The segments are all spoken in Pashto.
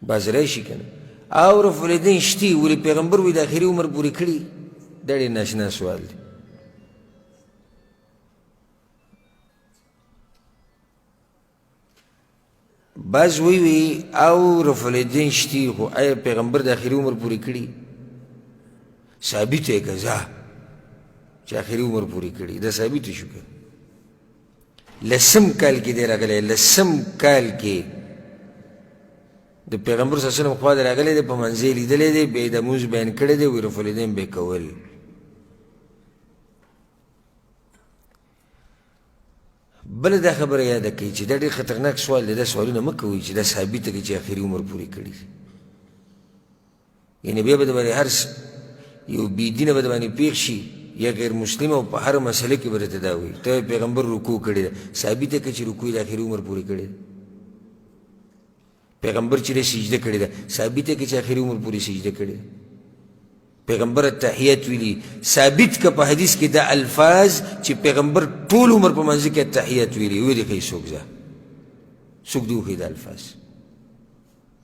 باز راشي که نه او رفع الیدین شتي ولې پیغمبر وایي د آخري عمر پورې کړي دا ډېر ناشنا سوال دی بعض وی او رفع الیدین شتي خو آیا پیغمبر د آخري عمر پورې کړي ثابت یې که ځه چې آخري عمر پورې کړي دا ثابت شو که لسم کال کې دی راغلی لسم کال کې د پیغمبر صلی الله علیه وسلم خوا د راغلی دی په منځ یې لیدلی دی بیا یې د مونځ بیان کړی دی وایي رفع الیدین به یې کول بله دا خبره یاده کوي چې دا ډېر خطرناک سوال دی دا سوالونه مه کوئ چې دا ثابته کړي چې آخري عمر پورې کړي یعنې بیا به د باندې هر یو بېدینه به د باندې پېښ شي یا غیر مسلم او په هر مسله کې به درته دا وایي ته پیغمبر رکوع کړې ده ثابته کړه چې رکوع یې د آخري عمر پورې کړې ده پیغمبر چې سجده کړې ده ثابته کړه چې آخري عمر پورې سجده کړې ده پیغمبر التحیات ویلي ثابت که په حدیث کې دا الفاظ چې پیغمبر ټول عمر په منځ کې التحیات ویلي ویې دې ښایي څوک ځه څوک دې وښایي دا الفاظ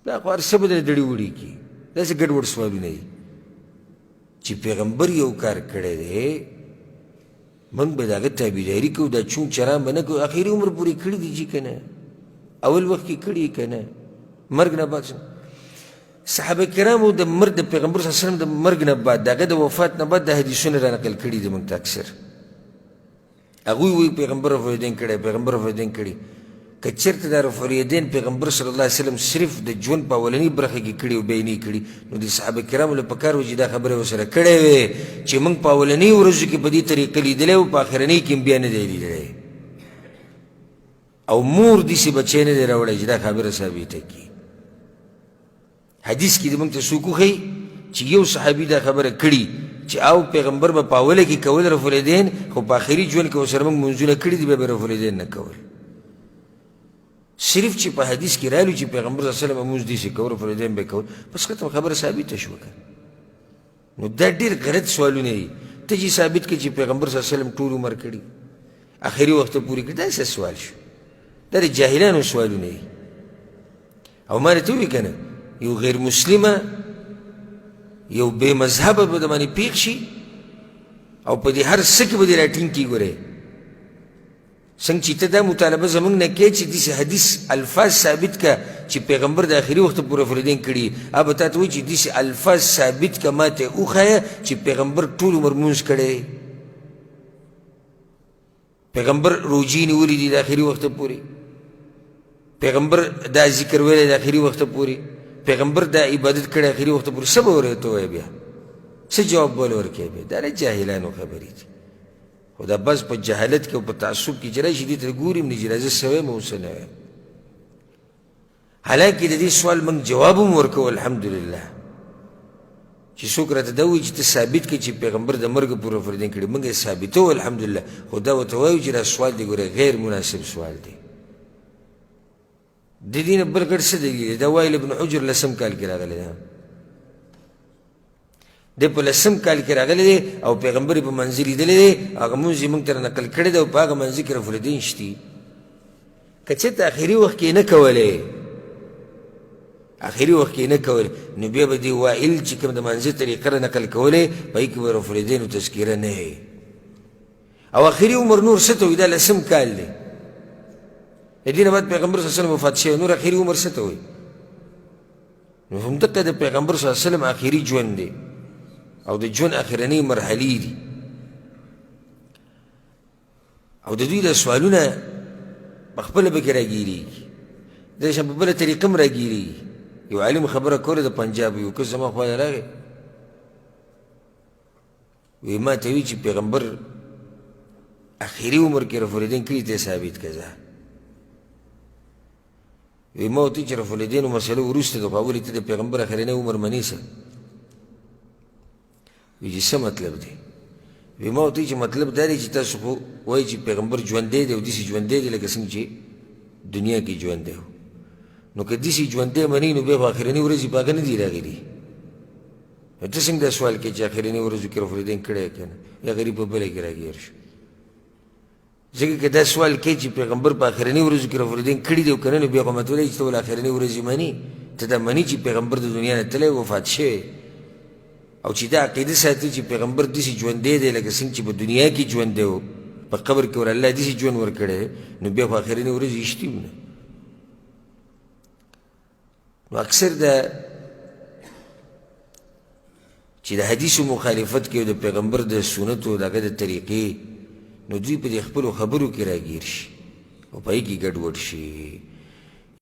دا خو هر څه به درته ډړې وړې کړي داسې ګډوډ سوالونه دي چې پیغمبر یو کار کړی دی موږ به د هغه تابعداري کوو دا چون چران به نه کوو آخري عمر پورې کړي دي جي که نه اول وخت کې کړي که نه مرګ نه بعد صحابه کرامو د مرګ د پیغمبر صلی الله علیه وسلم د مرګ نه بعد د هغه د وفات نه بعد د حدیثونه را نقل کړي دي موږ ته اکثر هغوی وایي پیغمبر رفع الیدین کړی پیغمبر رفع الیدین کړي که چېرته دا رفع الیدین پیغمبر صلی الله علیه وسلم صرف د ژوند په اولنۍ برخه کې کړي او بیا یې نه کړي نو د صحابه کرامو له پکار وه چې دا خبره ورسره کړې وې چې موږ په اولنۍ ورځو کې په دې طریقه لیدلی او په اخرنۍ کې بیا نه دی لیدلی او مور داسې بچی نه دی راوړی چې دا خبره ثابته کړي حدیث کې د موږ ته څوک وښایي چې یو صحابي دا خبره کړي چې او پیغمبر به په اوله کې کول رفع الیدین خو په آخري ژوند کې ورسره موږ منځونه کړي دي بیا به رفع الیدین نه کول صرف چې په حدیث کې راغلي چې پیغمبر صلی الله علیه وسلم مونځ داسې کوه رفع الیدین به یې کول بس ختم خبره ثابته شوه که نو دا ډېر غلط سوالونه دي ته چې ثابت کړي چې پیغمبر صلی الله علیه وسلم ټول عمر کړي آخري وخت پورې کړي دا څه سوال شو دا د جاهلانو سوالونه دي او ما درته ووایي که نه یو غیر مسلمه یو بې مذهبه به د باندې پېښ شي او په دې هر څه کې به دې راټینګ کړي ګورئ څنګه چې ته دا مطالبه زموږ نه کوې چې داسې حدیث الفاظ ثابت که چې پیغمبر د آخري وخت پورې رفع الیدین کړي هغه به تا ته وایي چې داسې الفاظ ثابت که ما ته وښایه چې پیغمبر ټول عمر مونځ کړی پیغمبر روجې نیولي دي د آخري وخت پورې پیغمبر دا ذکر ویلی د آخري وخت پورې پیغمبر دا عبادت کړی آخري وخت پورې څه به ورته ووایه بیا څه جواب به ورکوې بیا دا د جاهلانو خبرې دي خو دا بس په جهالت کې او په تعصب کې چې راشي دې ته ګوري هم نه چې راځه څه وایم او څه نه وایم حالانکې د دې سوال موږ جواب هم ورکوو الحمدلله چې څوک راته دا وایي چې ته ثابت کړې چې پیغمبر د مرګه پورې رفع الیدین کړي موږ یې ثابتوو الحمدلله خو دا ورته وایو چې دا سوال دی ګوره غیر مناسب سوال دی د دې نه بل ګډ څه دلیل دی دا وایل ابن حجر لسم کال کې راغلی دی دی په لسم کال کې راغلی دی او پیغمبر یې په منځ لیدلی دی هغه مونځ یې موږ ته نقل کړی دی او په هغه منځ کې رفع الیدین شتي که چېرته آخري وخت کې یې نه کولی آخري وخت کې یې نه کولی نو بیا به دې وائل چې کوم د منځه طریقه را نقل کولی په هغې کې به رفع الیدین و تذکیره نه وي او آخري عمر نور څه ته وایي دا لسم کال دی د دې نه بعد پیغمبر صلی الله علیه وسلم وفات شوی نور آخري عمر څه ته وایي نو همدقه د پیغمبر صلی الله علیه وسلم آخري ژوند دی او د ژوند اخرنۍ مرحلې دي او د دوی دا سوالونه په خپله پکې راګیرېږي د شان په بله طریقه هم راګیرېږي یو عالم خبره کوله د پنجاب یو کس زما خوا ته راغی وی ما ته وایي چې پیغمبر آخري عمر کې رفع الیدین کړي ته ثابت که ځه وی ما ورته چې رفع الیدینو مسله وروسته ده خو اول ته د پیغمبر آخرنی عمر منې څه وی چې څه مطلب دی وی ما ورته چې مطلب دا دی چې تاسو خو وایي چې پیغمبر ژوندی دی او داسې ژوندی دی لکه څنګه چې دنیا کې ژوندی و نو که داسې ژوندی منئ نو بیا خو آخرنۍ ورځې په هغه نه دي راغلي ته څنګه دا سوال کوې چې آخرنۍ ورځو کې رفع الیدین کړی که نه یا غریب په بله کې راګیر شو ځکه که دا سوال کوې چې پیغمبر په آخرنۍ ورځو کې رفع الیدین کړي دی او که نه نو بیا خو مطلب دی چې ته ول آخرنۍ ورځې منې ته دا مني چې پیغمبر د دنیا نه تللی وفات شوی او چې دا عقیده ساتي چې پیغمبر داسې ژوندی دی لکه څنګه چې په دنیا کې ژوندی و په قبر کې ور الله داسې ژوند ورکړی نو بیا خو آخرینې ورځې اشتي نه نو اکثر دا چې د حدیثو مخالفت کوي د پیغمبر د سنتو دغه د طریقې نو دوی په دې خپلو خبرو کې راګیر شي او په هغې کې ګډوډ شي